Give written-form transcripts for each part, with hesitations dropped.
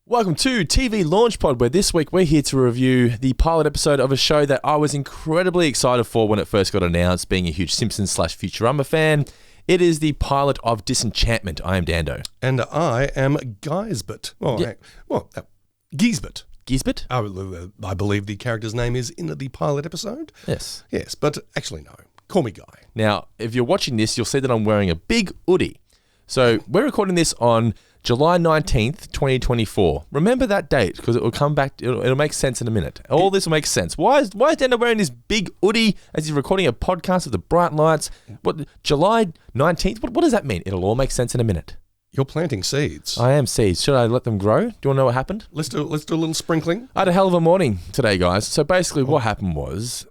Welcome to TV LaunchPod, where this week we're here to review the pilot episode of a show that I was incredibly excited for when it first got announced, being a huge Simpsons / Futurama fan. It is the pilot of Disenchantment. I am Dando. And I am Geisbert. Geisbert. Gisbert? I believe the character's name is in the pilot episode. Yes. Yes, but actually no. Call me Guy. Now, if you're watching this, you'll see that I'm wearing a big hoodie. So we're recording this on July 19th, 2024. Remember that date, because it will come back, it'll make sense in a minute. All this will make sense. Why is Dando wearing this big hoodie as he's recording a podcast with the bright lights? What, July 19th? What does that mean? It'll all make sense in a minute. You're planting seeds. I am seeds. Should I let them grow? Do you want to know what happened? Let's do a little sprinkling. I had a hell of a morning today, guys. So basically what happened was,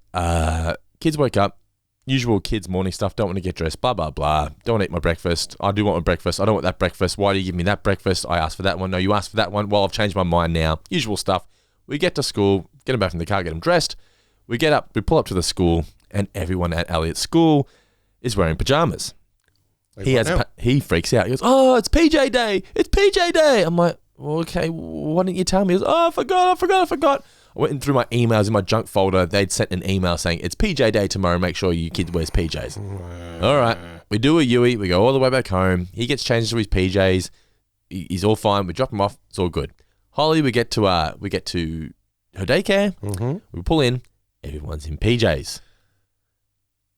kids woke up, usual kids morning stuff, don't want to get dressed, blah, blah, blah. Don't want to eat my breakfast. I do want my breakfast. I don't want that breakfast. Why do you give me that breakfast? I asked for that one. No, you asked for that one. Well, I've changed my mind now. Usual stuff. We get to school, get them back in the car, get them dressed. We pull up to the school, and everyone at Elliot's school is wearing pajamas. He freaks out. He goes, "Oh, it's PJ Day. It's PJ Day." I'm like, well, okay, why didn't you tell me? He goes, "Oh, I forgot. I went through my emails in my junk folder. They'd sent an email saying, "It's PJ Day tomorrow. Make sure your kid wears PJs." All right. We do a Yui. We go all the way back home. He gets changed to his PJs. He's all fine. We drop him off. It's all good. Holly, we get to her daycare. Mm-hmm. We pull in. Everyone's in PJs.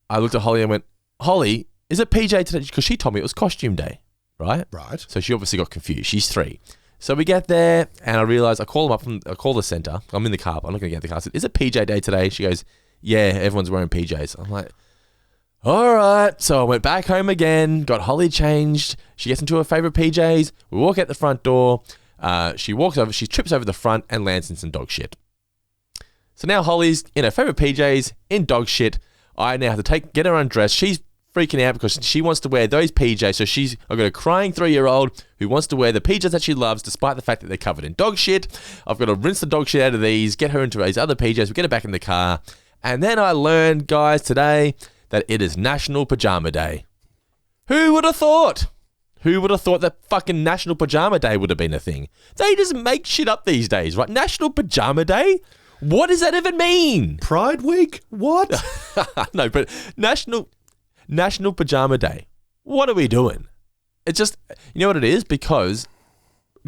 I looked at Holly and went, "Holly, is it PJ today?" Because she told me it was costume day, right? Right. So she obviously got confused. She's 3. So we get there, and I realize I call the center. I'm in the car, but I'm not going to get in the car. I said, "Is it PJ Day today?" She goes, "Yeah, everyone's wearing PJs." I'm like, all right. So I went back home again, got Holly changed. She gets into her favorite PJs. We walk out the front door. She trips over the front and lands in some dog shit. So now Holly's in her favorite PJs, in dog shit. I now have to get her undressed. She's freaking out because she wants to wear those PJs. So I've got a crying 3-year-old who wants to wear the PJs that she loves despite the fact that they're covered in dog shit. I've got to rinse the dog shit out of these, get her into these other PJs, we get her back in the car. And then I learned, guys, today that it is National Pajama Day. Who would have thought? Who would have thought that fucking National Pajama Day would have been a thing? They just make shit up these days, right? National Pajama Day? What does that even mean? Pride Week? What? No, but National Pajama Day. What are we doing? It's just, you know what it is? Because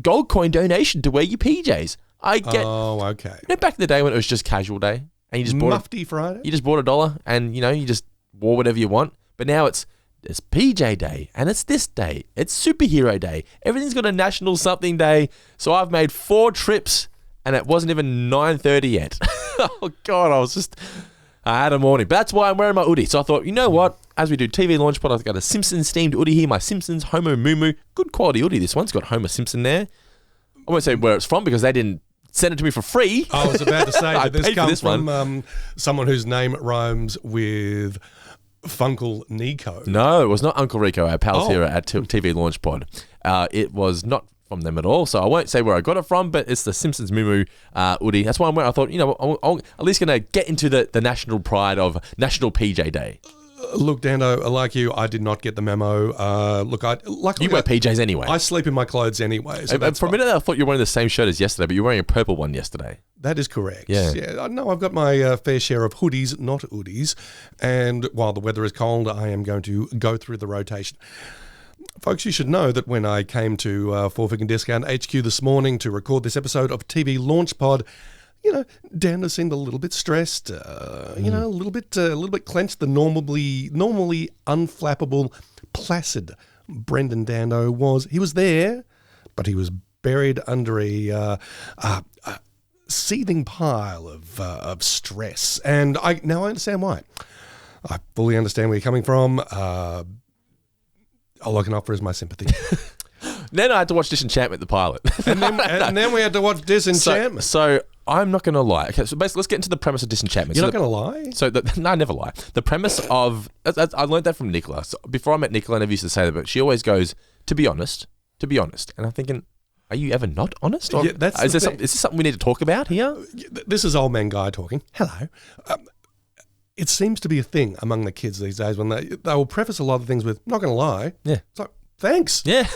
gold coin donation to wear your PJs. Oh, okay. You know, back in the day when it was just casual day and you just bought Mufti Friday. You just bought $1 and you just wore whatever you want. But now it's PJ Day and it's this day. It's Superhero Day. Everything's got a national something day. So I've made 4 trips and it wasn't even 9:30 yet. Oh God, I had a morning. But that's why I'm wearing my hoodie. So I thought, you know what? As we do TV LaunchPod, I've got a Simpsons themed hoodie here. My Simpsons Homer Moo. Good quality hoodie. This one's got Homer Simpson there. I won't say where it's from because they didn't send it to me for free. I was about to say that this comes from someone whose name rhymes with Funkle Nico. No, it was not Uncle Rico, our pals here at TV LaunchPod. It was not from them at all. So I won't say where I got it from, but it's the Simpsons Moo hoodie. That's why I'm wearing. I thought, I'm at least going to get into the national pride of National PJ Day. Look, Dando, like you, I did not get the memo. Luckily, you wear PJs anyway. I sleep in my clothes anyway. So for a minute, I thought you were wearing the same shirt as yesterday, but you were wearing a purple one yesterday. That is correct. Yeah. No, I've got my fair share of hoodies, not hoodies. And while the weather is cold, I am going to go through the rotation. Folks, you should know that when I came to 4 Fig and Discount HQ this morning to record this episode of TV LaunchPod, Dando seemed a little bit stressed, a little bit clenched. The normally unflappable, placid Brendan Dando he was there, but he was buried under a seething pile of stress. And now I understand why. I fully understand where you're coming from. All I can offer is my sympathy. Then I had to watch Disenchantment, the pilot. and then we had to watch Disenchantment. So I'm not going to lie. Okay, so basically, let's get into the premise of Disenchantment. You're not going to lie? So, no, I never lie. The premise of... I learned that from Nicola. So before I met Nicola, I never used to say that, but she always goes, to be honest. And I'm thinking, are you ever not honest? Or, is this something we need to talk about here? This is old man Guy talking. Hello. It seems to be a thing among the kids these days when they will preface a lot of things with, not going to lie. Yeah. It's like, thanks. Yeah.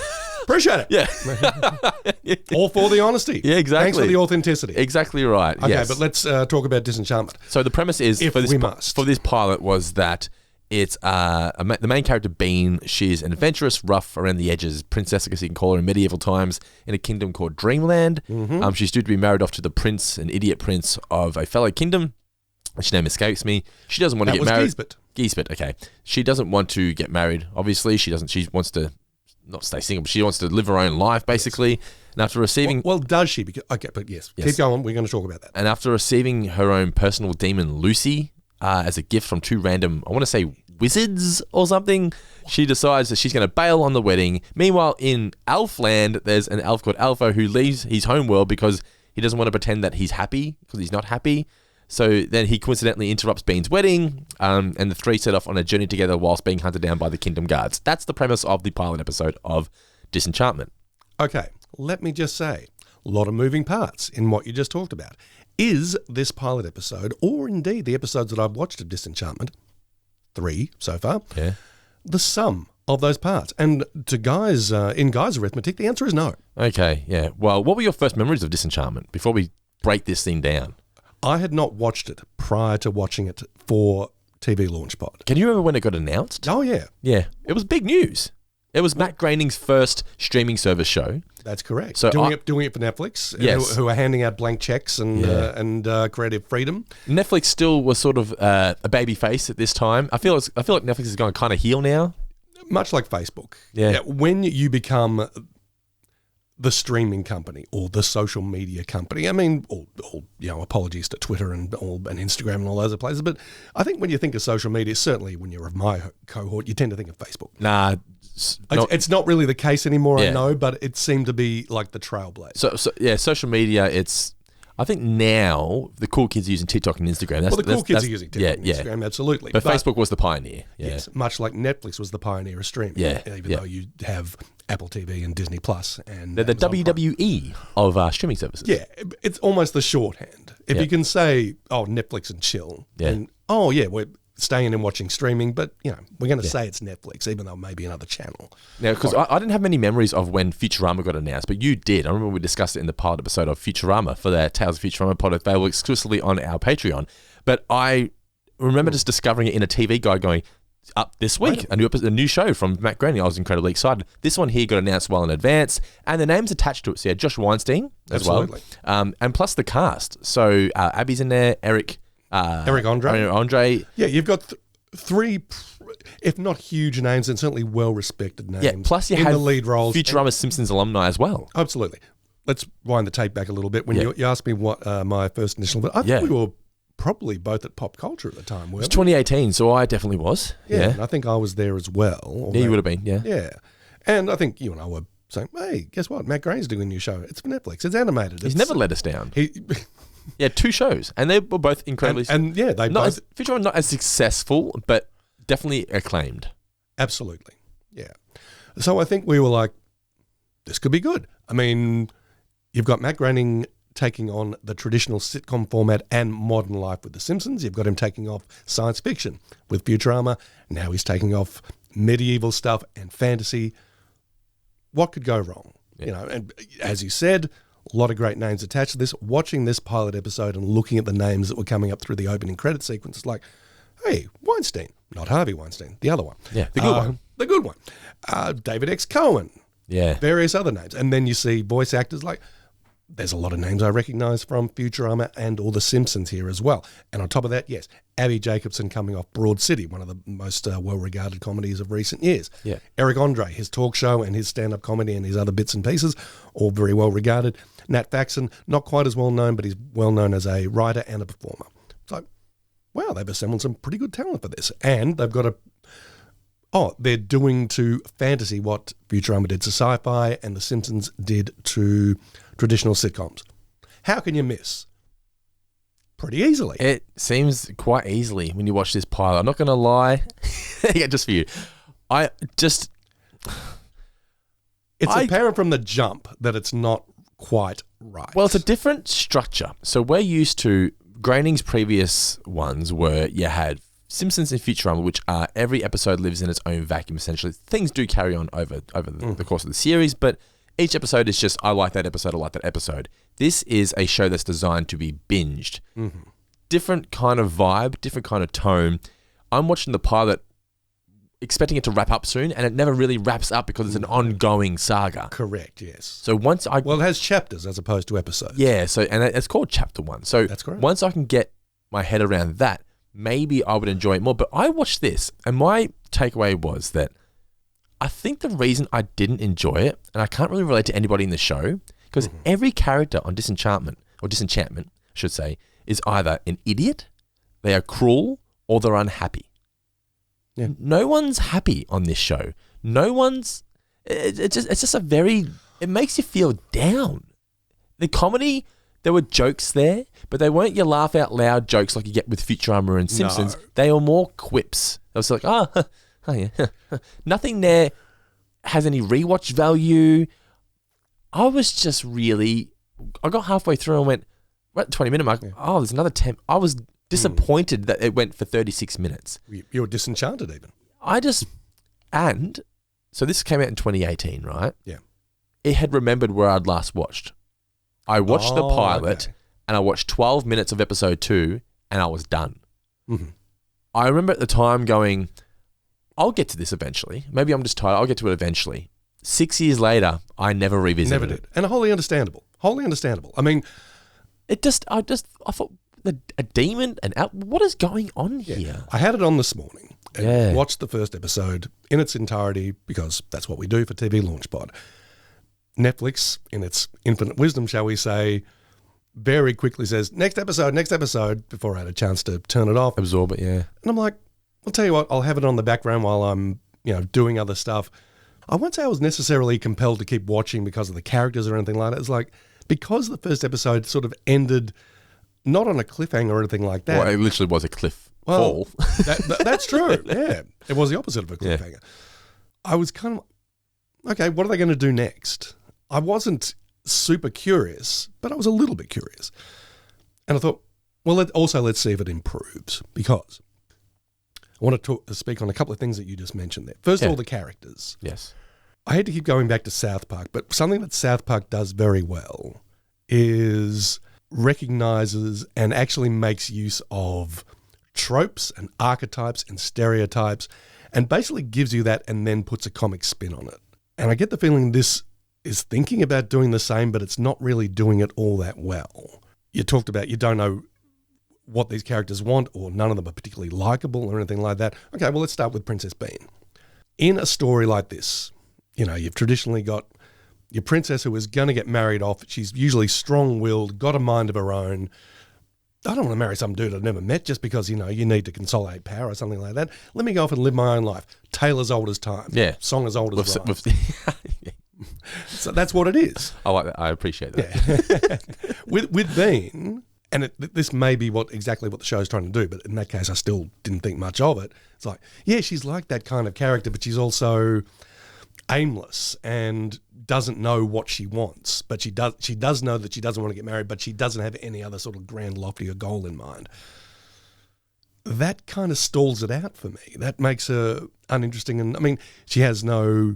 Appreciate it. Yeah. All for the honesty. Yeah, exactly. Thanks for the authenticity. Exactly right. Okay, yes. but let's talk about Disenchantment. So the premise is If for this we must. for this pilot was that it's the main character Bean. She's an adventurous, rough around the edges princess, I guess you can call her, in medieval times in a kingdom called Dreamland. She's due to be married off to the prince, an idiot prince of a fellow kingdom, which name escapes me. She doesn't want to get married. Giesbert, okay. She doesn't want to get married, obviously. She wants to not stay single, but she wants to live her own life, basically. Yes. And after receiving... Well, does she? Okay, but yes. Keep going. We're going to talk about that. And after receiving her own personal demon, Lucy, as a gift from two random, I want to say wizards or something, she decides that she's going to bail on the wedding. Meanwhile, in Elfland, there's an elf called Alpha who leaves his homeworld because he doesn't want to pretend that he's happy, because he's not happy. So then he coincidentally interrupts Bean's wedding, and the three set off on a journey together whilst being hunted down by the kingdom guards. That's the premise of the pilot episode of Disenchantment. Okay, let me just say, a lot of moving parts in what you just talked about. Is this pilot episode, or indeed the episodes that I've watched of Disenchantment, 3 so far, the sum of those parts? And to guys, in guys' arithmetic, the answer is no. Okay, yeah. Well, what were your first memories of Disenchantment before we break this thing down? I had not watched it prior to watching it for TV LaunchPod. Can you remember when it got announced? Oh, yeah. Yeah. It was big news. It was Matt Groening's first streaming service show. That's correct. So doing it for Netflix, yes. who are handing out blank checks and creative freedom. Netflix still was sort of a baby face at this time. I feel like Netflix is going kind of heel now. Much like Facebook. Yeah. When you become the streaming company or the social media company, I mean, apologies to Twitter and Instagram and all those other places, but I think when you think of social media, certainly when you're of my cohort, you tend to think of Facebook. Nah. It's not really the case anymore, I know, but it seemed to be like the trailblazer. So yeah, social media, I think now the cool kids are using TikTok and Instagram. The cool kids are using TikTok and Instagram, absolutely. But Facebook was the pioneer. Yeah. Yes, much like Netflix was the pioneer of streaming. Yeah. Even though you have Apple TV and Disney Plus and they're the WWE of streaming services. Yeah, it's almost the shorthand. If you can say, Netflix and chill, and we're staying and watching streaming, but we're going to say it's Netflix, even though it may be another channel. Now, because I didn't have many memories of when Futurama got announced, but you did. I remember we discussed it in the pilot episode of Futurama for their Tales of Futurama pod, available exclusively on our Patreon. But I remember just discovering it in a TV guide going, up this week, a new show from Matt Groening. I was incredibly excited. This one here got announced well in advance, and the names attached to it. So yeah, Josh Weinstein as well, and plus the cast. So Abby's in there, Eric Andre. Yeah, you've got 3, if not huge names, and certainly well-respected names. Yeah, plus you in have the lead roles. Futurama Simpsons alumni as well. Absolutely. Let's wind the tape back a little bit. When you asked me what my first initial, but I think we were probably both at Pop Culture at the time. It was 2018, so I definitely was. Yeah, and I think I was there as well. Yeah, you would have been, Yeah. And I think you and I were saying, hey, guess what? Matt Groening's doing a new show. It's for Netflix. It's animated. He's never let us down. Yeah, 2 shows, and they were both incredibly... Futurama not as successful, but definitely acclaimed. Absolutely, yeah. So I think we were like, this could be good. I mean, you've got Matt Groening taking on the traditional sitcom format and modern life with The Simpsons. You've got him taking off science fiction with Futurama. Now he's taking off medieval stuff and fantasy. What could go wrong? Yeah. And as you said, a lot of great names attached to this. Watching this pilot episode and looking at the names that were coming up through the opening credit sequence, it's like, hey, Weinstein, not Harvey Weinstein, the other one. Yeah, the good one. The good one. David X. Cohen. Yeah. Various other names. And then you see voice actors like, there's a lot of names I recognize from Futurama and all The Simpsons here as well. And on top of that, yes, Abby Jacobson coming off Broad City, one of the most well-regarded comedies of recent years. Yeah. Eric Andre, his talk show and his stand-up comedy and his other bits and pieces, all very well-regarded. Nat Faxon, not quite as well-known, but he's well-known as a writer and a performer. So, wow, they've assembled some pretty good talent for this. And they've got they're doing to fantasy what Futurama did to sci-fi and The Simpsons did to traditional sitcoms. How can you miss? Pretty easily. It seems quite easily when you watch this pilot. I'm not going to lie. Yeah, just for you. It's apparent from the jump that it's not quite right. Well, it's a different structure. So we're used to Groening's previous ones where you had Simpsons and Futurama, which are every episode lives in its own vacuum, essentially. Things do carry on over the course of the series, but each episode is just, I like that episode, I like that episode. This is a show that's designed to be binged. Mm-hmm. Different kind of vibe, different kind of tone. I'm watching the pilot expecting it to wrap up soon, and it never really wraps up because it's an ongoing saga. Correct, yes. So once I... Well, it has chapters as opposed to episodes. Yeah, so and it's called Chapter 1. So that's correct. Once I can get my head around that, maybe I would enjoy it more. But I watched this, and my takeaway was that I think the reason I didn't enjoy it, and I can't really relate to anybody in the show, because every character on Disenchantment, I should say, is either an idiot, they are cruel, or they're unhappy. Yeah. No one's happy on this show. No one's... It's just a very... It makes you feel down. The comedy, there were jokes there, but they weren't your laugh out loud jokes like you get with Futurama and Simpsons. No. They were more quips. I was like, oh yeah. Nothing there has any rewatch value. I was just really... I got halfway through and went, we're at the 20-minute mark. Yeah. Oh, there's another 10. I was disappointed that it went for 36 minutes. You were disenchanted even. So this came out in 2018, right? Yeah. It had remembered where I'd last watched. I watched the pilot and I watched 12 minutes of episode 2 and I was done. Mm-hmm. I remember at the time going, I'll get to this eventually. Maybe I'm just tired. I'll get to it eventually. 6 years later, I never revisited it. Never did. And wholly understandable. Wholly understandable. I mean... I thought, a demon, what is going on here? I had it on this morning and watched the first episode in its entirety because that's what we do for TV LaunchPod. Netflix, in its infinite wisdom, shall we say, very quickly says, next episode, before I had a chance to turn it off. Absorb it, yeah. And I'm like, I'll tell you what, I'll have it on the background while I'm, doing other stuff. I won't say I was necessarily compelled to keep watching because of the characters or anything like that. It's like, because the first episode sort of ended not on a cliffhanger or anything like that. Well, it literally was a cliff fall. That's true. Yeah. It was the opposite of a cliffhanger. Yeah. I was kind of, okay, what are they going to do next? I wasn't super curious, but I was a little bit curious. And I thought, well, let's see if it improves, because I want to speak on a couple of things that you just mentioned there. First of all, the characters. Yes. I hate to keep going back to South Park, but something that South Park does very well is recognizes and actually makes use of tropes and archetypes and stereotypes and basically gives you that and then puts a comic spin on it. And I get the feeling this is thinking about doing the same, but it's not really doing it all that well. You talked about you don't know what these characters want, or none of them are particularly likable or anything like that. Okay, well, let's start with Princess Bean. In a story like this, you've traditionally got your princess who is going to get married off. She's usually strong-willed, got a mind of her own. I don't want to marry some dude I've never met just because, you need to consolidate power or something like that. Let me go off and live my own life. Tale as old as time. Yeah. Song as old as rhyme. So that's what it is. I like that. I appreciate that. Yeah. with Bean, and this may be exactly what the show's trying to do, but in that case, I still didn't think much of it. It's like, yeah, she's like that kind of character, but she's also aimless and doesn't know what she wants, but she does know that she doesn't want to get married, but she doesn't have any other sort of grand, loftier goal in mind. That kind of stalls it out for me. That makes her uninteresting. And I mean, she has no,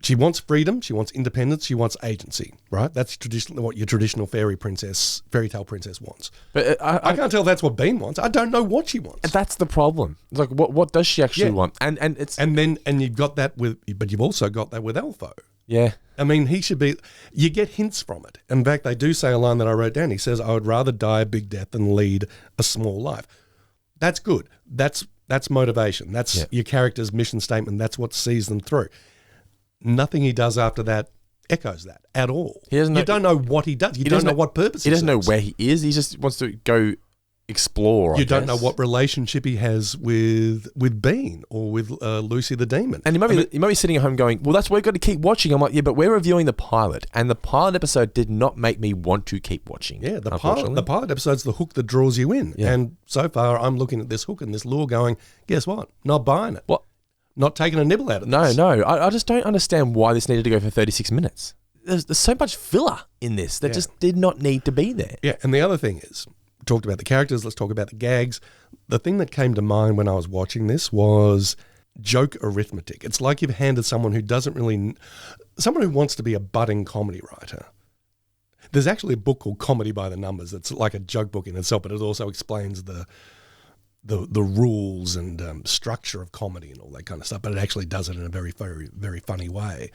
she wants freedom, she wants independence, she wants agency, right? That's traditionally what your traditional fairy tale princess wants. But I can't tell that's what Bean wants. I don't know what she wants. That's the problem. It's like, what does she actually want? And you've got that but you've also got that with Elfo. Yeah. I mean, you get hints from it. In fact, they do say a line that I wrote down. He says, I would rather die a big death than lead a small life. That's good. That's motivation. That's your character's mission statement. That's what sees them through. Nothing he does after that echoes that at all. You don't know what he does. You don't know what purpose he doesn't know where he is. He just wants to go explore. You don't know what relationship he has with Bean or with Lucy the Demon. And you might be sitting at home going, well, that's why we've got to keep watching. I'm like, yeah, but we're reviewing the pilot, and the pilot episode did not make me want to keep watching. Yeah, the pilot episode's the hook that draws you in. Yeah. And so far, I'm looking at this hook and this lure going, guess what? Not buying it. What? Not taking a nibble out of this. No. I just don't understand why this needed to go for 36 minutes. There's so much filler in this that just did not need to be there. Yeah, and the other thing is, we talked about the characters, let's talk about the gags. the thing that came to mind when I was watching this was joke arithmetic. It's like you've handed someone who wants to be a budding comedy writer. There's actually a book called Comedy by the Numbers. It's like a joke book in itself, but it also explains the rules and structure of comedy and all that kind of stuff. But it actually does it in a very, very, very funny way.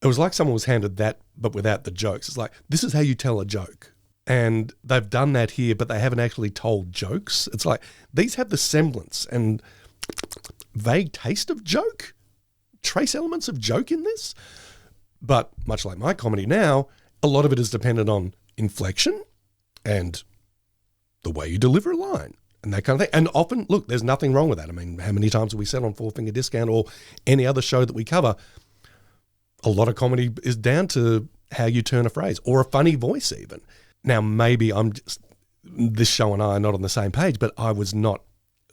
It was like someone was handed that, but without the jokes. It's like, this is how you tell a joke. And they've done that here, but they haven't actually told jokes. It's like, these have the semblance and vague taste of joke, trace elements of joke in this. But much like my comedy now, a lot of it is dependent on inflection and the way you deliver a line and that kind of thing. And often, look, there's nothing wrong with that. I mean, how many times have we said on Four Finger Discount or any other show that we cover, a lot of comedy is down to how you turn a phrase or a funny voice even. Now, maybe this show and I are not on the same page, but I was not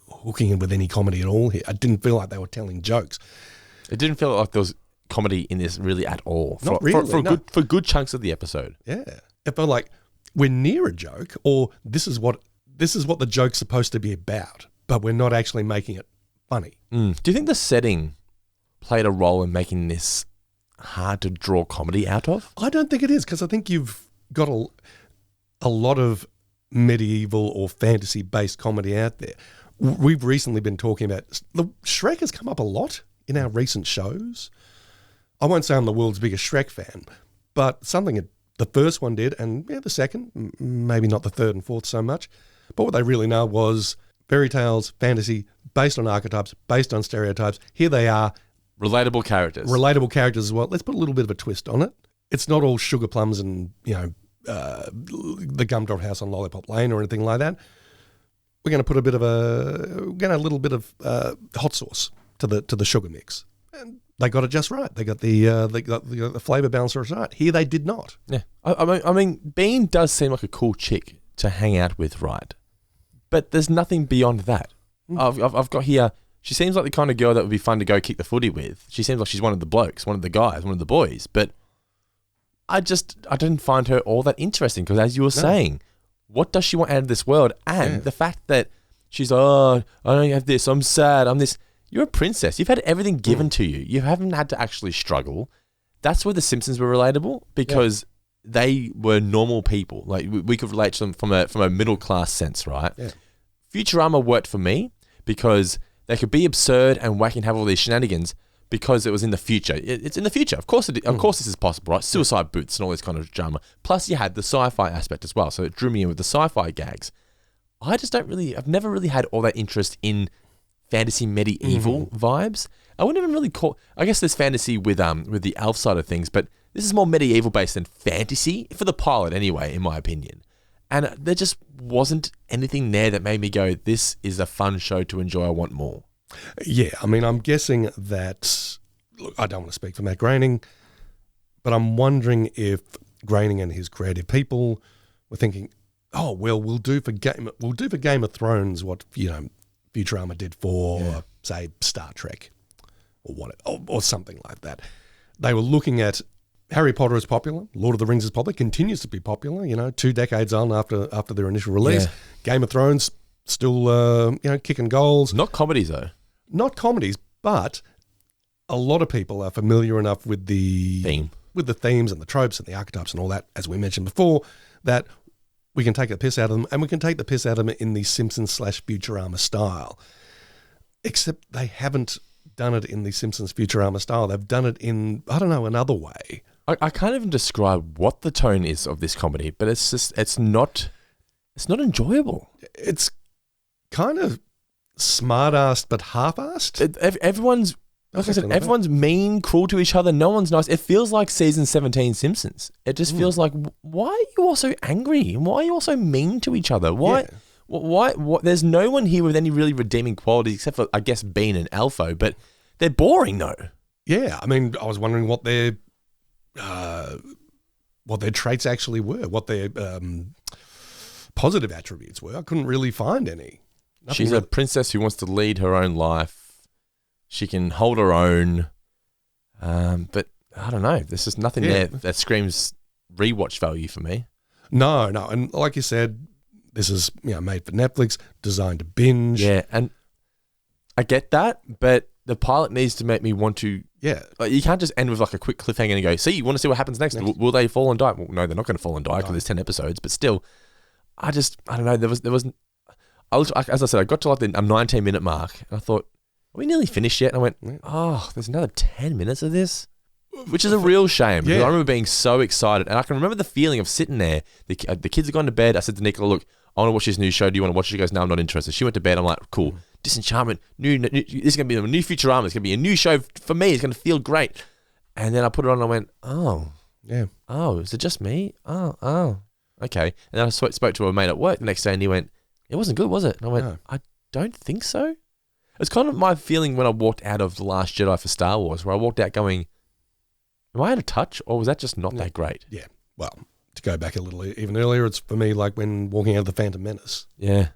hooking in with any comedy at all here. I didn't feel like they were telling jokes. It didn't feel like there was comedy in this really at all. Not really, for good chunks of the episode. Yeah. It felt like we're near a joke, or this is what the joke's supposed to be about, but we're not actually making it funny. Do you think the setting played a role in making this hard to draw comedy out of? I don't think it is, because I think you've got a lot of medieval or fantasy-based comedy out there. We've recently been talking about Shrek has come up a lot in our recent shows. I won't say I'm the world's biggest Shrek fan, but something the first one did, and the second, maybe not the third and fourth so much, but what they really know was fairy tales, fantasy, based on archetypes, based on stereotypes. Here they are. Relatable characters as well. Let's put a little bit of a twist on it. It's not all sugar plums and, the Gumdrop House on Lollipop Lane or anything like that. We're going to put a little bit of hot sauce to the sugar mix. And they got it just right. They got the flavor balancer right. Here they did not. Yeah, I mean, Bean does seem like a cool chick to hang out with, right? But there's nothing beyond that. I've got here. She seems like the kind of girl that would be fun to go kick the footy with. She seems like she's one of the blokes, one of the guys, one of the boys. But I didn't find her all that interesting because, as you were saying, what does she want out of this world? And the fact that she's, I don't have this, I'm sad, I'm this. You're a princess. You've had everything given to you. You haven't had to actually struggle. That's where the Simpsons were relatable because they were normal people. Like we could relate to them from a middle class sense, right? Yeah. Futurama worked for me because they could be absurd and wacky and have all these shenanigans because it was in the future. It's in the future. Of course, of course this is possible, right? Suicide boots and all this kind of drama. Plus, you had the sci-fi aspect as well, so it drew me in with the sci-fi gags. I've never really had all that interest in fantasy medieval vibes. I wouldn't even really call. I guess there's fantasy with the elf side of things, but this is more medieval based than fantasy for the pilot, anyway, in my opinion. And there just wasn't anything there that made me go, "This is a fun show to enjoy. I want more." Yeah, I mean, I'm guessing that. Look, I don't want to speak for Matt Groening, but I'm wondering if Groening and his creative people were thinking, "Oh, well, we'll do for Game of Thrones what Futurama did for, say, Star Trek, or something like that." They were looking at Harry Potter is popular, Lord of the Rings is popular, continues to be popular. 2 decades on after their initial release. Yeah. Game of Thrones still, kicking goals. Not comedies though. Not comedies, but a lot of people are familiar enough with the themes and the tropes and the archetypes and all that, as we mentioned before, that we can take the piss out of them, and we can take the piss out of them in the Simpsons/Futurama style. Except they haven't done it in the Simpsons-Futurama style. They've done it in, another way. I can't even describe what the tone is of this comedy, but it's not enjoyable. It's kind of smart-assed but half-assed. Everyone's, like I said, everyone's mean, cruel to each other. No one's nice. It feels like season 17 Simpsons. It just feels like, why are you all so angry? Why are you all so mean to each other? Why? Yeah. Why? There's no one here with any really redeeming qualities except for, I guess, Bean and Alpho, but they're boring though. Yeah, I mean, I was wondering what their traits actually were, what their positive attributes were. I couldn't really find any. She's a princess who wants to lead her own life. She can hold her own, but I don't know. There's just nothing there that screams rewatch value for me. No, and like you said, this is made for Netflix, designed to binge. Yeah, and I get that, but the pilot needs to make me want to. Yeah. Like, you can't just end with like a quick cliffhanger and go, see, you want to see what happens next? Will they fall and die? Well, no, they're not going to fall and die because there's 10 episodes, but still, I don't know. There was as I said, I got to like the 19-minute mark and I thought, are we nearly finished yet? And I went, oh, there's another 10 minutes of this? Which is a real shame. Because I remember being so excited. And I can remember the feeling of sitting there. The kids had gone to bed. I said to Nicola, look, I want to watch this new show. Do you want to watch it? She goes, no, I'm not interested. She went to bed. I'm like, cool. Disenchantment. New, this is going to be a new Futurama. It's going to be a new show for me. It's going to feel great. And then I put it on and I went, oh. Yeah. Oh, is it just me? Oh. Okay. And then I spoke to a mate at work the next day and he went, it wasn't good, was it? And I went, I don't think so. It's kind of my feeling when I walked out of The Last Jedi for Star Wars, where I walked out going, am I out of touch, or was that just not that great? Yeah. Well, to go back a little even earlier, it's for me like when walking out of The Phantom Menace. Yeah.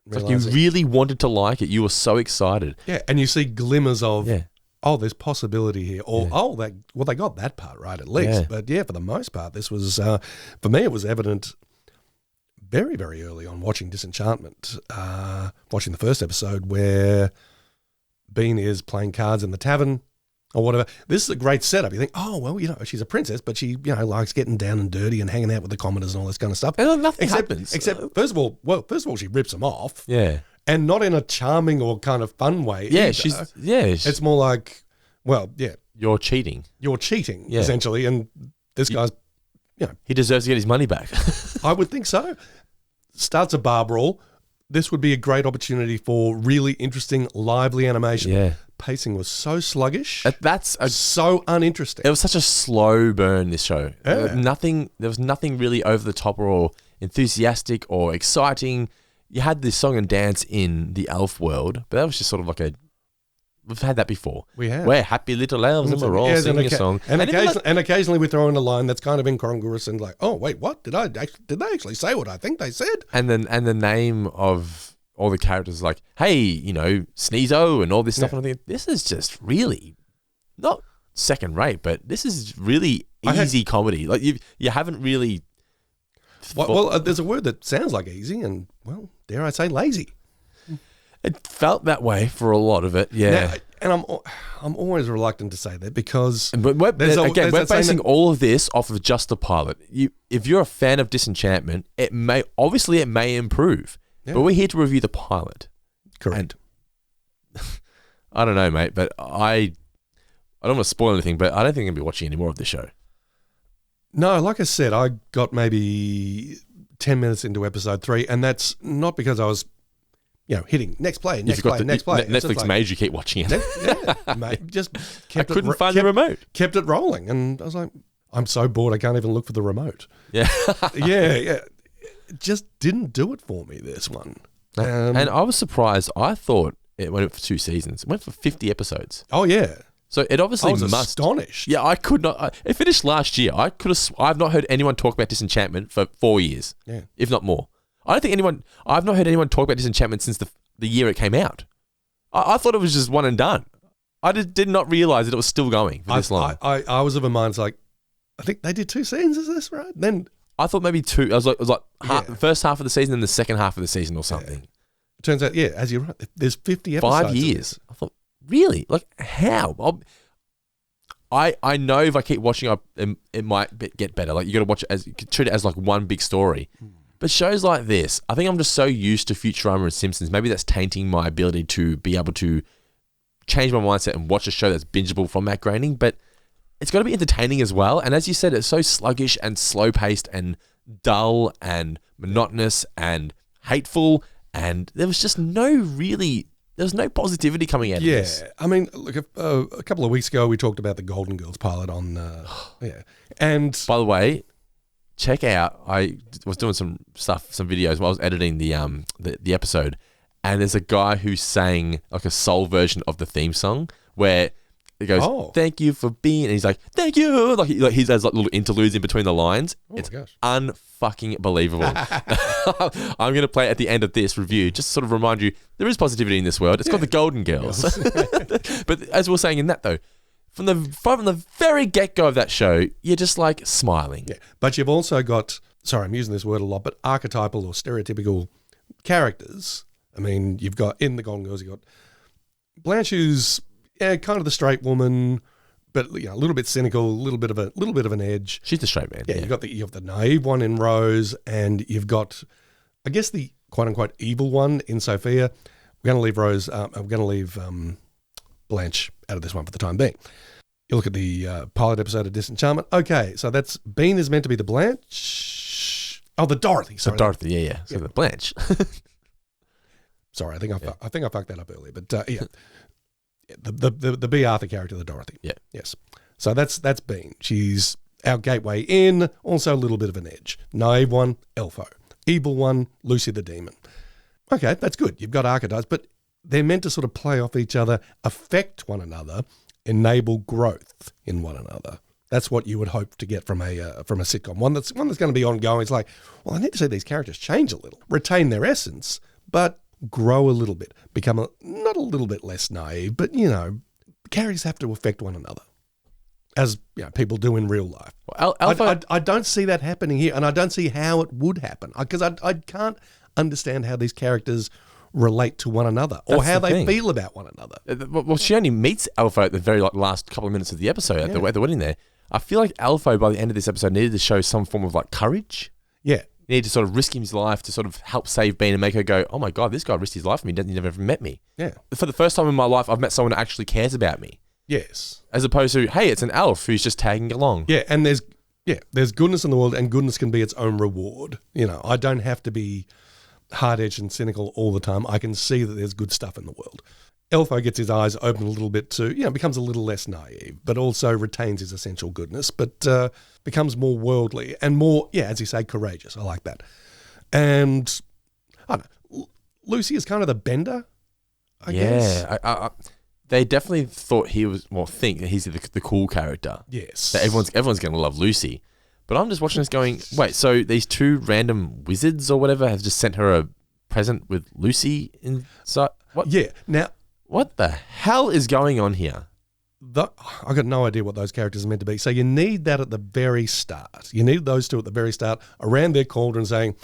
It's like you really wanted to like it. You were so excited. Yeah, and you see glimmers of, there's possibility here. Or, they got that part right at least. Yeah. But yeah, for the most part, this was, for me, it was evident very, very early on watching Disenchantment, watching the first episode where Bean is playing cards in the tavern or whatever. This is a great setup. You think, oh, well, she's a princess, but she, likes getting down and dirty and hanging out with the commoners and all this kind of stuff. And nothing happens. Except, first of all, she rips them off. Yeah. And not in a charming or kind of fun way. Yeah, either. It's more like, you're cheating. Essentially. And this guy's, he deserves to get his money back. I would think so. Starts a bar brawl. This would be a great opportunity for really interesting, lively animation. Yeah. Pacing was so sluggish. That's so uninteresting. It was such a slow burn, this show. Yeah. There was nothing really over the top or enthusiastic or exciting. You had this song and dance in the elf world, but that was just sort of like we've had that before. We have. We're happy little elves and we're all singing a song. And occasionally we throw in a line that's kind of incongruous and like, oh, wait, what? Did they actually say what I think they said? And the name of all the characters is like, hey, Sneezo and all this stuff. And I think, this is just really not second rate, but this is really easy comedy. Like you haven't really... Well, there's a word that sounds like easy and, well, dare I say lazy. It felt that way for a lot of it, yeah. Now, and I'm always reluctant to say that because... But we're basing all of this off of just the pilot. If you're a fan of Disenchantment, it may improve. Yeah. But we're here to review the pilot. Correct. And I don't know, mate, but I don't want to spoil anything, but I don't think I'm going to be watching any more of the show. No, like I said, I got maybe 10 minutes into episode 3, and that's not because I was... hitting next play. Netflix made you keep watching it. Mate, just couldn't find the remote. Kept it rolling, and I was like, I'm so bored I can't even look for the remote. Yeah. yeah. It just didn't do it for me, this one. And I was surprised. I thought it went for 2 seasons. It went for 50 episodes. Oh, yeah. So it obviously must... astonished. Yeah, I could not... It finished last year. I've not heard anyone talk about Disenchantment for 4 years. Yeah. If not more. I've not heard anyone talk about Disenchantment since the year it came out. I thought it was just one and done. I did not realize that it was still going for this long. I was of a mind, it's like, I think they did 2 seasons, is this right? Then I thought maybe 2. It was like the first half of the season and the second half of the season or something. Yeah. It turns out, as you're right, there's 50 episodes. 5 years. I thought, really? Like, how? I know if I keep watching, it might get better. Like, you got to treat it as like one big story. But shows like this, I think I'm just so used to Futurama and Simpsons. Maybe that's tainting my ability to be able to change my mindset and watch a show that's bingeable from that graining. But it's got to be entertaining as well. And as you said, it's so sluggish and slow-paced and dull and monotonous and hateful. And there was just no positivity coming out of this. Yeah. I mean, look, a couple of weeks ago, we talked about the Golden Girls pilot on... And... By the way... Check out, I was doing some videos while I was editing the episode, and there's a guy who sang like a soul version of the theme song where it goes, thank you for being, and he's like, thank you, like he has like little interludes in between the lines. It's unfucking believable. I'm going to play it at the end of this review, just to sort of remind you, there is positivity in this world. It's called the Golden Girls. But as we were saying in that though, From the very get-go of that show, you're just like smiling. Yeah. But you've also got sorry, I'm using this word a lot, but archetypal or stereotypical characters. I mean, you've got, in the Golden Girls, you've got Blanche, who's kind of the straight woman, but a little bit cynical, a little bit of an edge. She's the straight man. Yeah, you have the naive one in Rose, and you've got, I guess, the quote unquote evil one in Sophia. We're going to leave Rose. We're going to leave Blanche out of this one for the time being. You look at the pilot episode of Disenchantment. Okay, so that's Bean is meant to be the Blanche. Oh, the Dorothy. Sorry, the Dorothy. Yeah. So the Blanche. Sorry, I think I fucked that up earlier, but the B. Arthur character, the Dorothy. Yeah. Yes. So that's Bean. She's our gateway in, also a little bit of an edge. Naive one, Elfo. Evil one, Lucy the Demon. Okay, that's good. You've got archetypes, but they're meant to sort of play off each other, affect one another, enable growth in one another. That's what you would hope to get from a sitcom. One that's going to be ongoing. It's like, well, I need to see these characters change a little, retain their essence, but grow a little bit, become not a little bit less naive, but characters have to affect one another, as people do in real life. Well, I don't see that happening here, and I don't see how it would happen, because I can't understand how these characters relate to one another or how they feel about one another. Well, she only meets Alpha at the very last couple of minutes of the episode at the wedding there. I feel like Alpha by the end of this episode needed to show some form of courage. Yeah. He needed to sort of risk his life to sort of help save Bean and make her go, oh my God, this guy risked his life for me. He never met me. Yeah. For the first time in my life, I've met someone who actually cares about me. Yes. As opposed to, hey, it's an elf who's just tagging along. Yeah, and there's goodness in the world, and goodness can be its own reward. I don't have to be hard-edged and cynical all the time. I can see that there's good stuff in the world. Elfo gets his eyes open a little bit too, becomes a little less naive, but also retains his essential goodness, but becomes more worldly and more, as you say, courageous. I like that. And I don't know, Lucy is kind of the bender, I guess. Yeah, they definitely thought think that he's the cool character. Yes. That everyone's going to love Lucy. But I'm just watching this going, wait, so these two random wizards or whatever have just sent her a present with Lucy inside? What? Yeah. Now, what the hell is going on here? I got no idea what those characters are meant to be. So you need that at the very start. You need those two at the very start around their cauldron saying,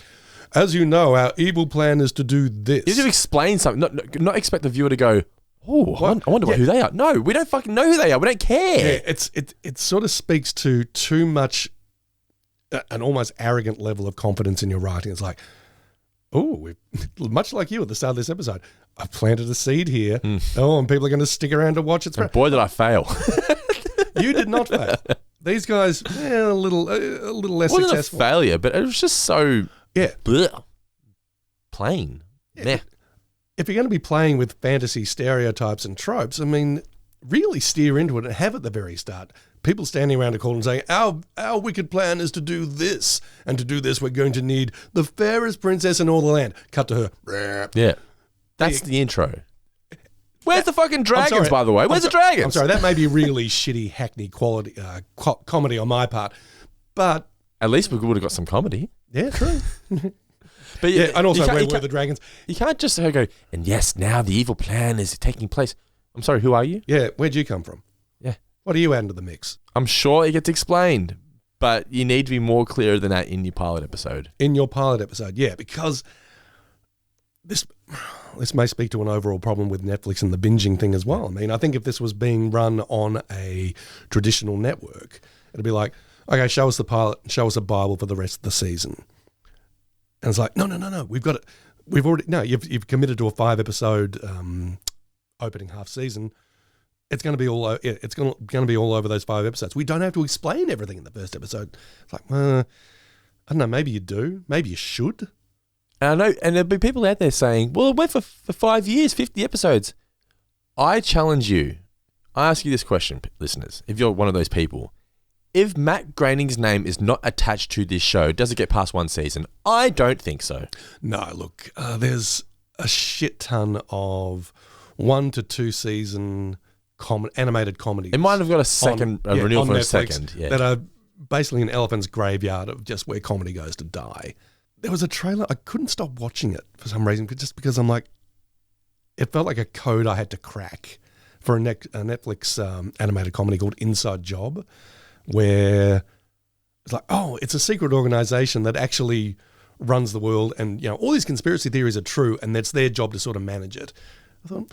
as you know, our evil plan is to do this. You need to explain something, not expect the viewer to go, oh, I wonder who they are. No, we don't fucking know who they are. We don't care. Yeah, it sort of speaks to too much, an almost arrogant level of confidence in your writing. It's like, oh, much like you at the start of this episode, I've planted a seed here. Oh, and people are going to stick around to watch it spread. Boy, did I fail. You did not fail. These guys, a little less successful. It wasn't a failure, but it was just so plain. Yeah. If you're going to be playing with fantasy stereotypes and tropes, I mean, really steer into it and have at the very start people standing around a cauldron saying, our wicked plan is to do this, and to do this we're going to need the fairest princess in all the land. Cut to her. Yeah. That's the intro. Where's the fucking dragons, by the way? Where's the dragons? I'm sorry, that may be really shitty, hackney quality comedy on my part, but... At least we would have got some comedy. Yeah, true. But and also, where were the dragons? You can't just go, and yes, now the evil plan is taking place. I'm sorry, who are you? Yeah, where'd you come from? Yeah. What are you adding to the mix? I'm sure it gets explained, but you need to be more clear than that in your pilot episode. In your pilot episode, yeah, because this may speak to an overall problem with Netflix and the binging thing as well. I mean, I think if this was being run on a traditional network, it'd be like, okay, show us the pilot, show us a Bible for the rest of the season. And it's like, no, we've got it. We've already, you've committed to a 5-episode opening half season. It's going to be all over those 5 episodes. We don't have to explain everything in the first episode. It's like, I don't know, maybe you do. Maybe you should. And I know, and there'll be people out there saying, well, it went for 5 years, 50 episodes. I challenge you. I ask you this question, listeners, if you're one of those people. If Matt Groening's name is not attached to this show, does it get past 1 season? I don't think so. No, look, there's a shit ton of 1 to 2 season animated comedies. It might have got a renewal for Netflix, a second. Yeah. That are basically an elephant's graveyard of just where comedy goes to die. There was a trailer, I couldn't stop watching it for some reason, just because I'm like, it felt like a code I had to crack for a Netflix animated comedy called Inside Job, where It's like, oh, it's a secret organization that actually runs the world, and all these conspiracy theories are true, and that's their job to sort of manage it. I thought,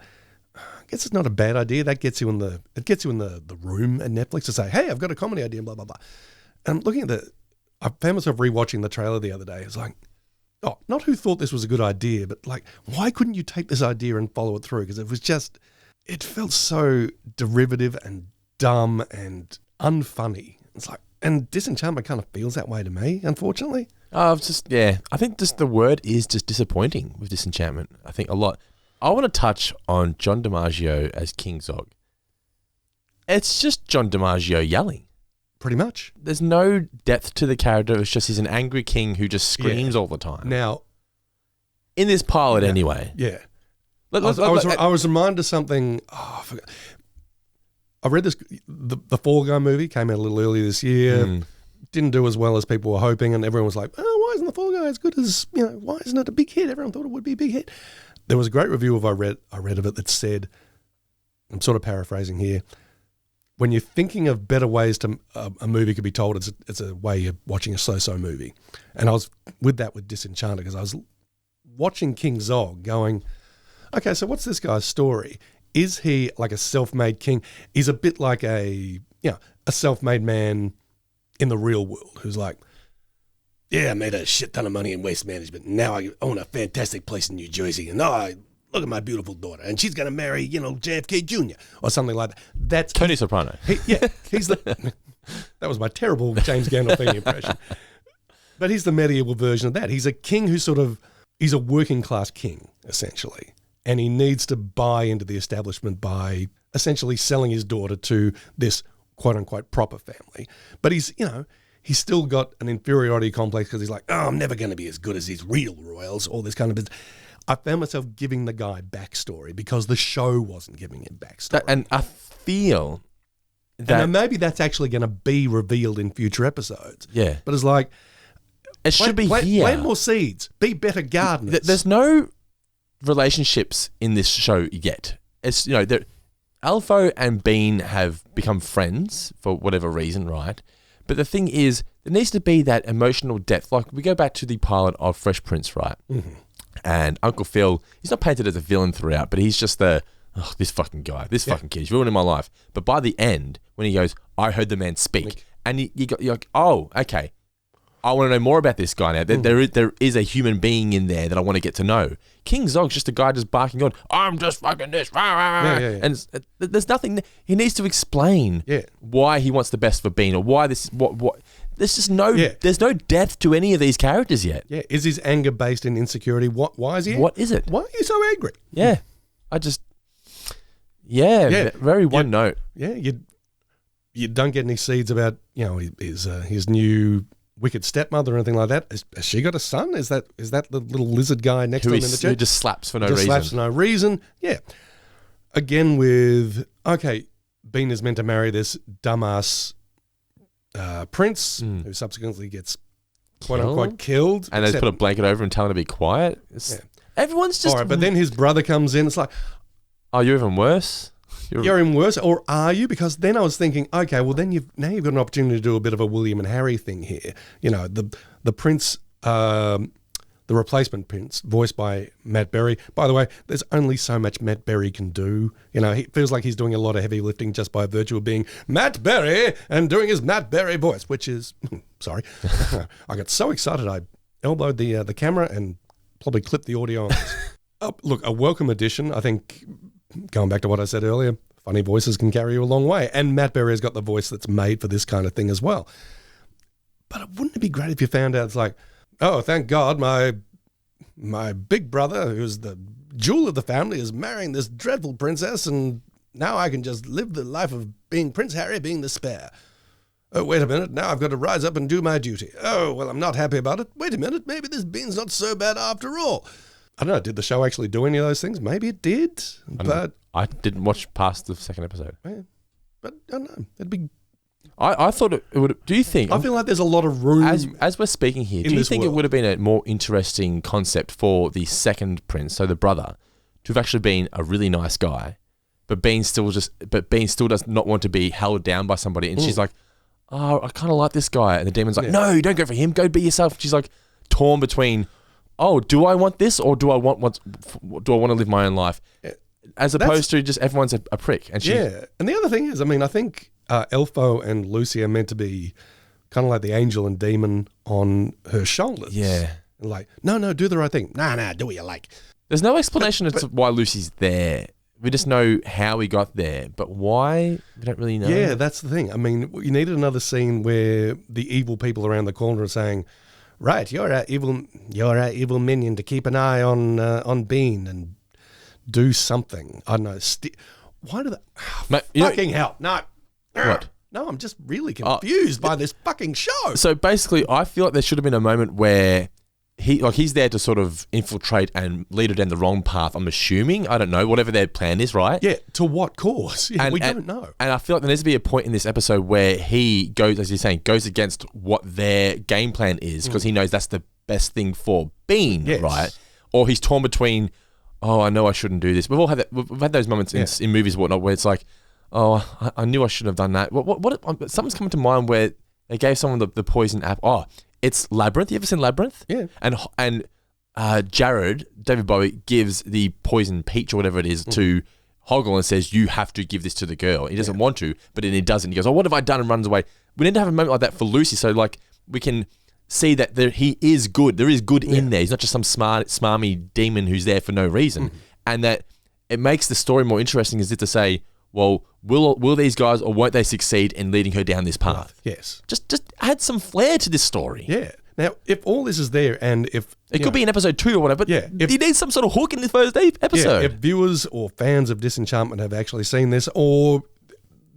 I guess it's not a bad idea. That gets you in the room at Netflix to say, hey, I've got a comedy idea, blah blah blah. And I'm looking at I found myself rewatching the trailer the other day. It's like, oh, not who thought this was a good idea, but like, why couldn't you take this idea and follow it through? Because it felt so derivative and dumb and unfunny. It's like, and Disenchantment kind of feels that way to me, unfortunately. I think just the word is just disappointing with Disenchantment. I think a lot. I want to touch on John DiMaggio as King Zog. It's just John DiMaggio yelling. Pretty much. There's no depth to the character. It's just he's an angry king who just screams all the time. Now, in this pilot anyway. Yeah. I was reminded of something. Oh, I forgot. I read this. The Fall Guy movie came out a little earlier this year. Didn't do as well as people were hoping, and everyone was like, "Oh, why isn't the Fall Guy as good as Why isn't it a big hit? Everyone thought it would be a big hit." There was a great review I read of it that said, I'm sort of paraphrasing here, when you're thinking of better ways to a movie could be told, it's a way you're watching a so-so movie. And I was with Disenchanted, because I was watching King Zog going, okay, so what's this guy's story? Is he like a self-made king? He's a bit like a self-made man in the real world who's like, yeah, I made a shit ton of money in waste management. And now I own a fantastic place in New Jersey. And look at my beautiful daughter. And she's going to marry, JFK Jr. or something like that. That's Tony Soprano. He's that was my terrible James Gandolfini impression. But he's the medieval version of that. He's a king he's a working class king, essentially. And he needs to buy into the establishment by essentially selling his daughter to this quote unquote proper family. But he's still got an inferiority complex because he's like, oh, I'm never going to be as good as these real royals, all this kind of business. I found myself giving the guy backstory because the show wasn't giving him backstory. And I feel that... And maybe that's actually going to be revealed in future episodes. Yeah. But it's like... It should be here. Plant more seeds. Be better gardeners. There's no relationships in this show yet. It's, Alpho and Bean have become friends for whatever reason, right? But the thing is, there needs to be that emotional depth. Like, we go back to the pilot of Fresh Prince, right? Mm-hmm. And Uncle Phil, he's not painted as a villain throughout, but he's just this fucking guy, this fucking kid, he's ruining my life. But by the end, when he goes, I heard the man speak, and you're like, oh, okay, I want to know more about this guy now. There is a human being in there that I want to get to know. King Zog's just a guy just barking on, I'm just fucking this, and there's nothing. He needs to explain why he wants the best for Bean, or why this, what. There's just there's no depth to any of these characters yet. Yeah, is his anger based in insecurity? Why is he? What is it? Why are you so angry? Yeah, very one note. Yeah, you don't get any seeds about his new wicked stepmother or anything like that. Has she got a son? Is that the little lizard guy next to him in the church? Who just slaps for no reason? Slaps for no reason. Yeah. Again with Bean is meant to marry this dumbass prince who subsequently gets quote unquote killed, and they put a blanket over and tell him to be quiet. Everyone's just all right. But then his brother comes in. It's like, oh, you're even worse. You're even worse, or are you? Because then I was thinking, okay, well then you've got an opportunity to do a bit of a William and Harry thing here. The prince, the replacement prince, voiced by Matt Berry. By the way, there's only so much Matt Berry can do. He feels like he's doing a lot of heavy lifting just by virtue of being Matt Berry and doing his Matt Berry voice, which is, sorry. I got so excited I elbowed the camera and probably clipped the audio on this. Look, a welcome addition. I think, going back to what I said earlier, funny voices can carry you a long way. And Matt Berry has got the voice that's made for this kind of thing as well. But wouldn't it be great if you found out it's like, oh, thank God, my big brother, who's the jewel of the family, is marrying this dreadful princess, and now I can just live the life of being Prince Harry, being the spare. Oh, wait a minute, now I've got to rise up and do my duty. Oh, well, I'm not happy about it. Wait a minute, maybe this Bean's not so bad after all. I don't know, did the show actually do any of those things? Maybe it did, but... I didn't watch past the second episode. Yeah, but I don't know, it'd be... I thought it would... Do you think... I feel like there's a lot of room... As we're speaking here, do you think it would have been a more interesting concept for the second prince, so the brother, to have actually been a really nice guy, but Bean still does not want to be held down by somebody, and she's like, oh, I kind of like this guy. And the demon's like, no, don't go for him. Go be yourself. She's like torn between, oh, do I want this or do I want to live my own life? As opposed to just everyone's a prick. And and the other thing is, I mean, I think Elfo and Lucy are meant to be kind of like the angel and demon on her shoulders. Yeah. Like, no, do the right thing. Nah, do what you like. There's no explanation as to why Lucy's there. We just know how we got there, but why, we don't really know. Yeah, that's the thing. I mean, you needed another scene where the evil people around the corner are saying, right, you're our evil minion to keep an eye on Bean and do something. I don't know. Why do they... fucking hell. No. What? No, I'm just really confused by this fucking show. So basically, I feel like there should have been a moment where he's there to sort of infiltrate and lead her down the wrong path, I'm assuming. I don't know. Whatever their plan is, right? Yeah, to what cause? Yeah, we don't know. And I feel like there needs to be a point in this episode where he goes, as you're saying, goes against what their game plan is because he knows that's the best thing for Bean, right? Or he's torn between, oh, I know I shouldn't do this. We've all had that. We've had those moments in movies and whatnot where it's like, oh, I knew I shouldn't have done that. What something's coming to mind where they gave someone the poison apple. Oh, it's Labyrinth. You ever seen Labyrinth? Yeah. And Jared, David Bowie, gives the poison peach or whatever it is to Hoggle and says, you have to give this to the girl. He doesn't want to, but then he doesn't. He goes, oh, what have I done? And runs away. We need to have a moment like that for Lucy so like we can see that he is good. There is good in there. He's not just some smarmy demon who's there for no reason. And that it makes the story more interesting is it to say, well, will these guys or won't they succeed in leading her down this path? Yes. Just add some flair to this story. Yeah. Now, if all this is there and if... It could be in episode 2 or whatever, but you need some sort of hook in the first episode. Yeah, if viewers or fans of Disenchantment have actually seen this or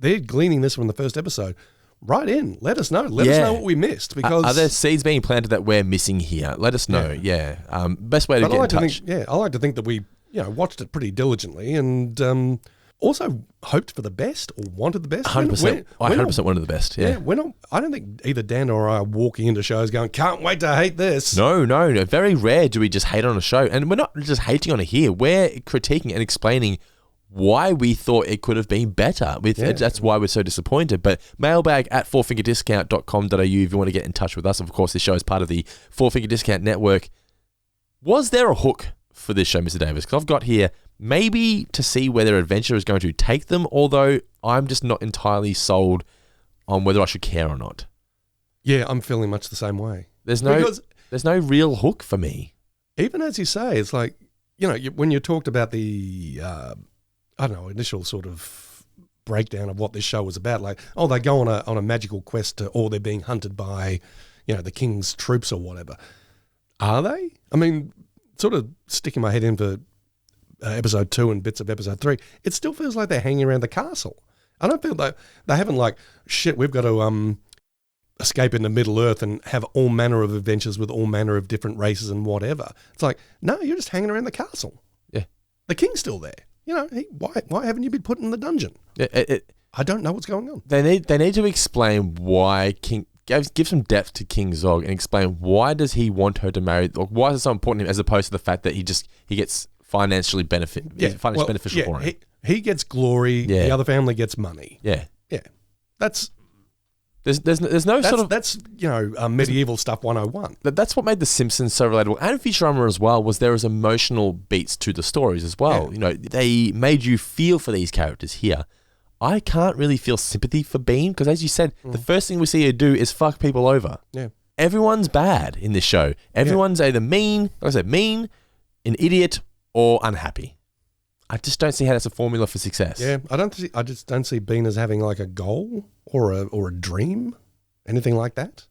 they're gleaning this from the first episode, write in. Let us know. Let us know what we missed. Because are there seeds being planted that we're missing here? Let us know. Yeah. Best way to get in touch. I like to think that we watched it pretty diligently and... also hoped for the best or wanted the best. 100%. I 100% wanted the best. Yeah. We're not. I don't think either Dan or I are walking into shows going, "Can't wait to hate this." No. Very rare do we just hate on a show, and we're not just hating on it here. We're critiquing and explaining why we thought it could have been better. That's why we're so disappointed. But mailbag at fourfingerdiscount.com.au if you want to get in touch with us. Of course, this show is part of the Four Finger Discount Network. Was there a hook for this show, Mr. Davis? Because I've got here. Maybe to see where their adventure is going to take them, although I'm just not entirely sold on whether I should care or not. Yeah, I'm feeling much the same way. There's no real hook for me. Even as you say, it's like, when you talked about the, initial sort of breakdown of what this show was about, like, oh, they go on a magical quest or they're being hunted by, the king's troops or whatever. Are they? I mean, sort of sticking my head in for episode 2 and bits of episode 3, it still feels like they're hanging around the castle. I don't feel like they haven't like, shit, we've got to escape into Middle Earth and have all manner of adventures with all manner of different races and whatever. It's like, no, you're just hanging around the castle. Yeah. The king's still there. Why haven't you been put in the dungeon? I don't know what's going on. They need to explain why King... Give some depth to King Zog and explain why does he want her to marry... Or why is it so important to him as opposed to the fact that he gets... financially beneficial for him. He gets glory. Yeah. The other family gets money. Yeah. That's there's no sort of that's medieval stuff 101. That's what made the Simpsons so relatable, and Futurama as well. Was there was emotional beats to the stories as well. Yeah. They made you feel for these characters here. I can't really feel sympathy for Bean because, as you said, the first thing we see her do is fuck people over. Yeah. Everyone's bad in this show. Everyone's either mean, like I said, an idiot, or unhappy. I just don't see how that's a formula for success. Yeah, I just don't see Bean as having like a goal or a dream, anything like that.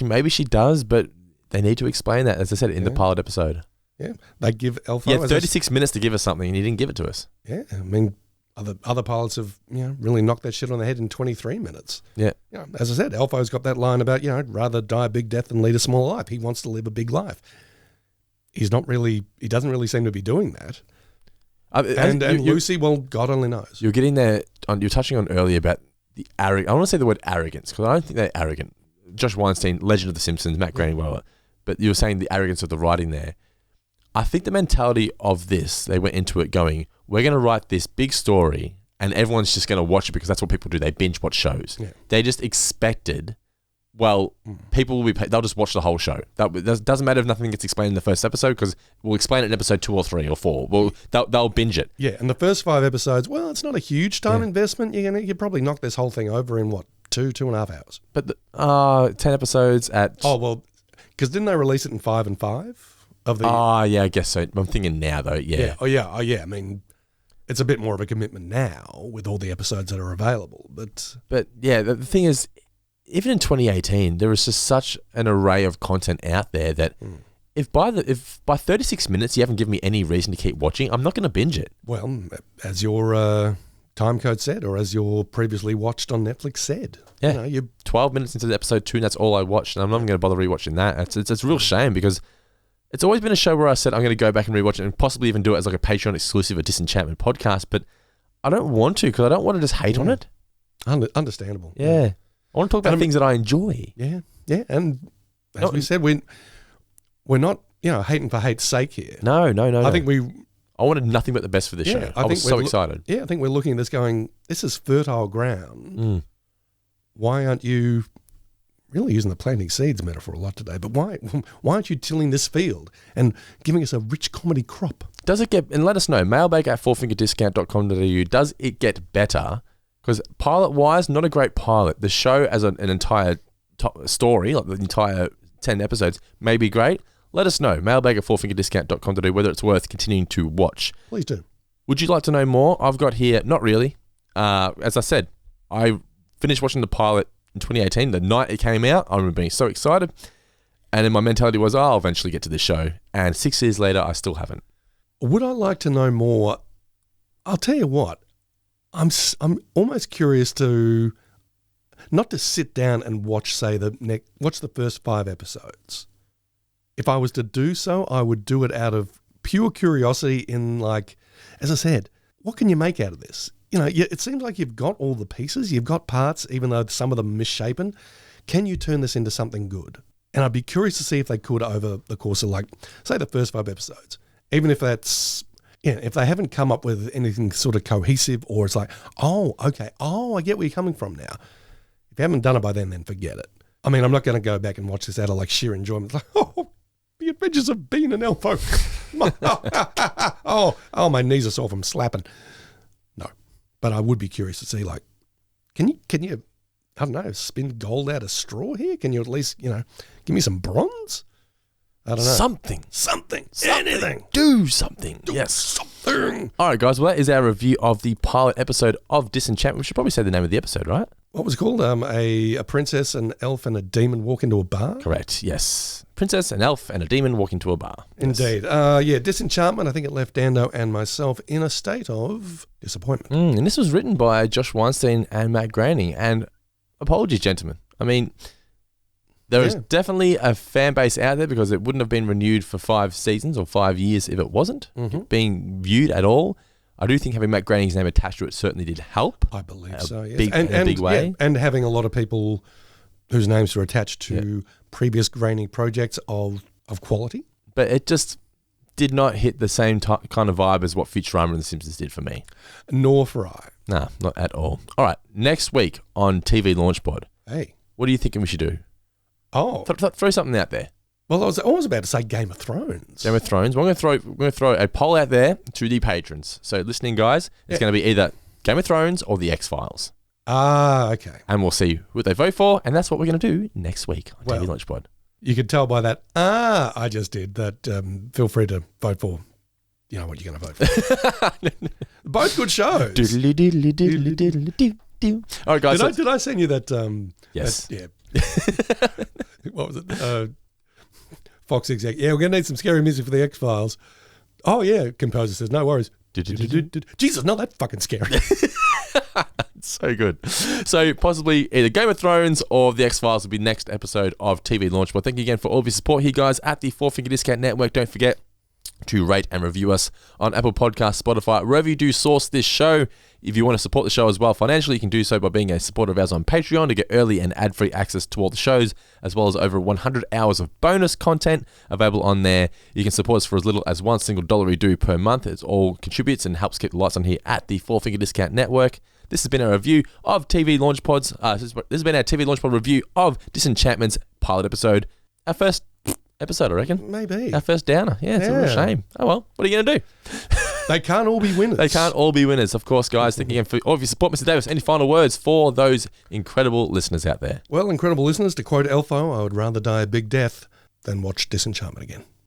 Maybe she does, but they need to explain that, as I said, in the pilot episode. Yeah, they give Elfo... Yeah, 36 minutes to give us something, and he didn't give it to us. Yeah, I mean, other pilots have really knocked that shit on the head in 23 minutes. Yeah. As I said, Elfo's got that line about, rather die a big death than lead a small life. He wants to live a big life. He doesn't really seem to be doing that. And Lucy, well, God only knows. You're getting there, you're touching on earlier about the arrogance. I want to say the word arrogance because I don't think they're arrogant. Josh Weinstein, legend of The Simpsons, Matt Groening, whatever. But you were saying the arrogance of the writing there. I think the mentality of this, they went into it going, we're going to write this big story and everyone's just going to watch it because that's what people do. They binge watch shows. Yeah. They just expected, well, people will be they'll just watch the whole show. That doesn't matter if nothing gets explained in the first episode because we'll explain it in episode 2 or 3 or 4. Well, they'll binge it. Yeah, and the first 5 episodes, well, it's not a huge time investment. You probably knock this whole thing over in, 2.5 hours? But 10 episodes at... Oh, well, because didn't they release it in 5 and 5? Yeah, I guess so. I'm thinking now, though, yeah. Oh, yeah. I mean, it's a bit more of a commitment now with all the episodes that are available. But yeah, the thing is, even in 2018, there was just such an array of content out there that if by 36 minutes you haven't given me any reason to keep watching, I'm not going to binge it. Well, as your time code said, or as your previously watched on Netflix said. Yeah, you're 12 minutes into episode 2 and that's all I watched, and I'm not even going to bother rewatching that. It's a real shame because it's always been a show where I said I'm going to go back and rewatch it and possibly even do it as like a Patreon exclusive, a Disenchantment podcast, but I don't want to because I don't want to just hate on it. Understandable. Yeah. I want to talk about things that I enjoy. Yeah, and as we said, we're not hating for hate's sake here. No. I think I wanted nothing but the best for this show. I was so excited. I think we're looking at this going, this is fertile ground. Why aren't you really using the planting seeds metaphor a lot today? But why aren't you tilling this field and giving us a rich comedy crop? Does it get, and let us know, mailbag@fourfingerdiscount.com.au, does it get better? Because pilot-wise, not a great pilot. The show as an entire story, like the entire 10 episodes, may be great. Let us know, mailbag@fourfingerdiscount.com.au, whether it's worth continuing to watch. Please do. Would you like to know more? I've got here, not really. As I said, I finished watching the pilot in 2018, the night it came out. I remember being so excited. And then my mentality was, I'll eventually get to this show. And 6 years later, I still haven't. Would I like to know more? I'll tell you what. I'm almost curious to not to sit down and watch, say, watch the first 5 episodes. If I was to do so, I would do it out of pure curiosity in, like, as I said, what can you make out of this? It seems like you've got all the pieces, you've got parts, even though some of them are misshapen. Can you turn this into something good? And I'd be curious to see if they could over the course of, like, say, the first 5 episodes. Even if that's... if they haven't come up with anything sort of cohesive, or it's like, oh, okay, I get where you're coming from now. If you haven't done it by then forget it. I mean, I'm not going to go back and watch this out of like sheer enjoyment. It's like, the adventures of Bean and Elfo. My knees are sore from slapping. No, but I would be curious to see, like, can you, I don't know, spin gold out of straw here? Can you at least, give me some bronze? I don't know. Something. Anything. Do something. Yes. Something. All right, guys. Well, that is our review of the pilot episode of Disenchantment. We should probably say the name of the episode, right? What was it called? A princess, an elf, and a demon walk into a bar? Correct. Yes. Princess, an elf, and a demon walk into a bar. Yes. Indeed. Disenchantment. I think it left Dando and myself in a state of disappointment. And this was written by Josh Weinstein and Matt Groening. And apologies, gentlemen. I mean... There is definitely a fan base out there because it wouldn't have been renewed for 5 seasons or 5 years if it wasn't being viewed at all. I do think having Matt Groening's name attached to it certainly did help. I believe so, yes. In a big way. Yeah, and having a lot of people whose names are attached to previous Groening projects of quality. But it just did not hit the same kind of vibe as what Futurama and The Simpsons did for me. Nor for I. Nah, not at all. All right, next week on TV LaunchPod. Hey. What are you thinking we should do? Oh, throw something out there. Well, I was almost about to say Game of Thrones. Game of Thrones. We're going to throw a poll out there to the patrons. So, listening, guys, it's going to be either Game of Thrones or the X-Files. Ah, okay. And we'll see who they vote for, and that's what we're going to do next week on TV LaunchPod. You could tell by that. I just did that. Feel free to vote for. You know what you're going to vote for. Both good shows. All right, guys. Did I send you that? Yes. What was it? Fox exec. Yeah, we're going to need some scary music for the X-Files. Oh, yeah. Composer says, no worries. Jesus, not that fucking scary. So good. So possibly either Game of Thrones or the X-Files will be next episode of TV LaunchPod. Thank you again for all of your support here, guys, at the Four Finger Discount Network. Don't forget, to rate and review us on Apple Podcasts, Spotify, wherever you do source this show. If you want to support the show as well financially, you can do so by being a supporter of ours on Patreon to get early and ad-free access to all the shows, as well as over 100 hours of bonus content available on there. You can support us for as little as $1 you do per month. It all contributes and helps keep the lights on here at the Four Finger Discount Network. This has been our review of TV LaunchPods. This has been our TV LaunchPod review of Disenchantment's pilot episode. Our first episode, I reckon. Maybe. Our first downer. Yeah, it's a real shame. Oh well, what are you going to do? They can't all be winners. They can't all be winners, of course, guys. Thank you again for all of your support, Mr. Davis. Any final words for those incredible listeners out there? Well, incredible listeners, to quote Elfo, I would rather die a big death than watch Disenchantment again.